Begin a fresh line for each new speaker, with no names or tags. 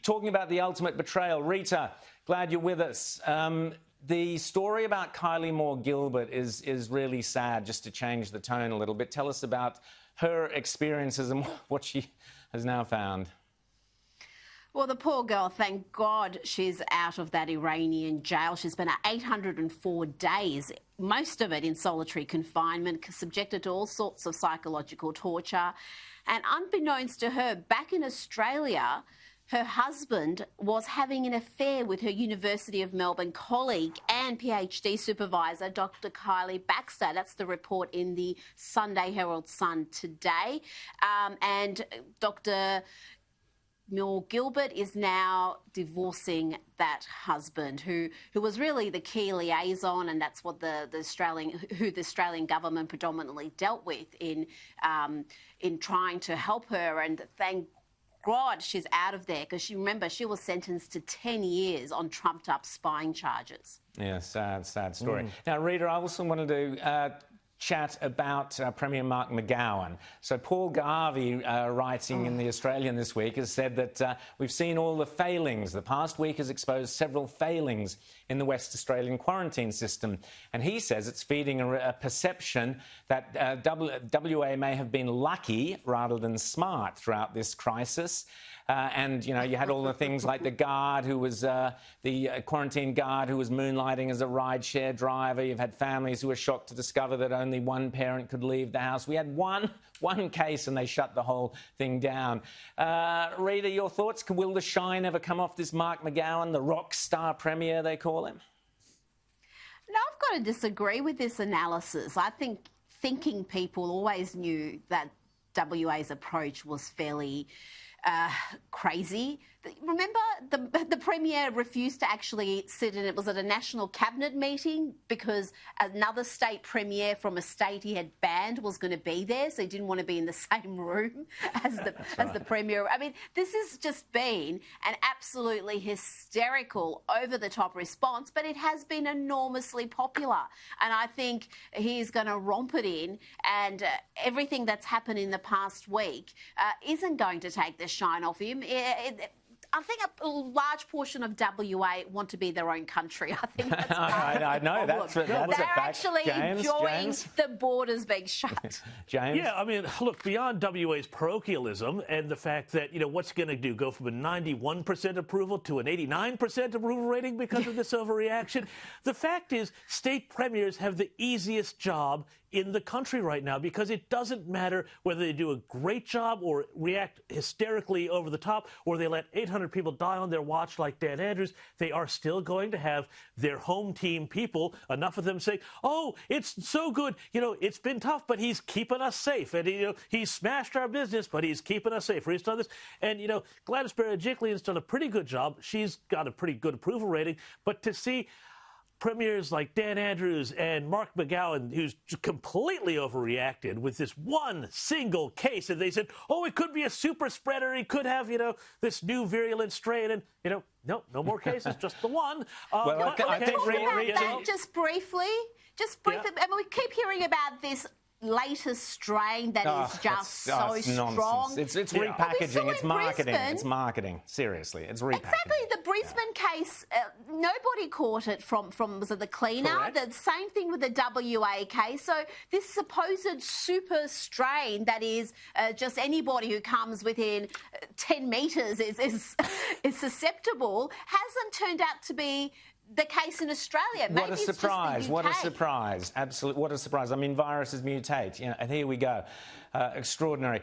Talking about the ultimate betrayal, Rita, glad you're with us. The story about Kylie Moore-Gilbert is really sad, just to change the tone a little bit. Tell us about her experiences and what she has now found.
Well, the poor girl, thank God she's out of that Iranian jail. She's been 804 days, most of it in solitary confinement, subjected to all sorts of psychological torture. And unbeknownst to her, back in Australia, her husband was having an affair with her University of Melbourne colleague and PhD supervisor, Dr. Kylie Baxter. That's the report in the Sunday Herald Sun today. And Dr. Moore-Gilbert is now divorcing that husband, who was really the key liaison, and that's what the Australian government predominantly dealt with in trying to help her. And thank God she's out of there, because remember, she was sentenced to 10 years on trumped-up spying charges. Yeah,
sad story. Now, Rita, I also wanted to chat about Premier Mark McGowan. So Paul Garvey, writing in The Australian this week, has said that we've seen all the failings. The past week has exposed several failings in the West Australian quarantine system. And he says it's feeding a perception that WA may have been lucky rather than smart throughout this crisis. And, you know, you had all the things like the guard who was, the quarantine guard who was moonlighting as a rideshare driver. You've had families who were shocked to discover that only one parent could leave the house. We had one case and they shut the whole thing down. Rita, your thoughts? Will the shine ever come off this Mark McGowan, the rock star premier they call him?
No, I've got to disagree with this analysis. I think thinking people always knew that WA's approach was fairly crazy. Remember, the Premier refused to actually sit in. It was at a national cabinet meeting because another state premier from a state he had banned was going to be there, so he didn't want to be in the same room as the Premier. I mean, this has just been an absolutely hysterical, over-the-top response, but it has been enormously popular. And I think he's going to romp it in, and everything that's happened in the past week isn't going to take the shine off him. I think a large portion of WA want to be their own country. I think that's
I know, that's a fact.
They're actually enjoying
James?
the borders being shut.
James?
Yeah, I mean, look, beyond WA's parochialism and the fact that, you know, what's going to do, go from a 91% approval to an 89% approval rating because of this overreaction? The fact is, state premiers have the easiest job in the country right now, because it doesn't matter whether they do a great job or react hysterically over the top, or they let 800 people die on their watch like Dan Andrews. They are still going to have their home team people, enough of them saying, oh, it's so good, you know, it's been tough, but he's keeping us safe. And, you know, he's smashed our business, but he's keeping us safe. He's done this. And, you know, Gladys Berejiklian's done a pretty good job. She's got a pretty good approval rating. But to see premiers like Dan Andrews and Mark McGowan, who's completely overreacted with this one single case, and they said, oh, it could be a super spreader, he could have, you know, this new virulent strain, and, you know, no more cases, just the one.
Well, I think
just briefly. I mean, we keep hearing about this latest strain that is just so strong.
It's repackaging, it's marketing. It's marketing. Seriously, it's repackaging.
Exactly. The Brisbane case, nobody caught it from was it the cleaner?
Correct.
The same thing with the WA case. So this supposed super strain that is just anybody who comes within 10 metres is susceptible hasn't turned out to be the case in Australia. Maybe
what a surprise. What a surprise. Absolutely. What a surprise. I mean, viruses mutate. You know, and here we go. Extraordinary.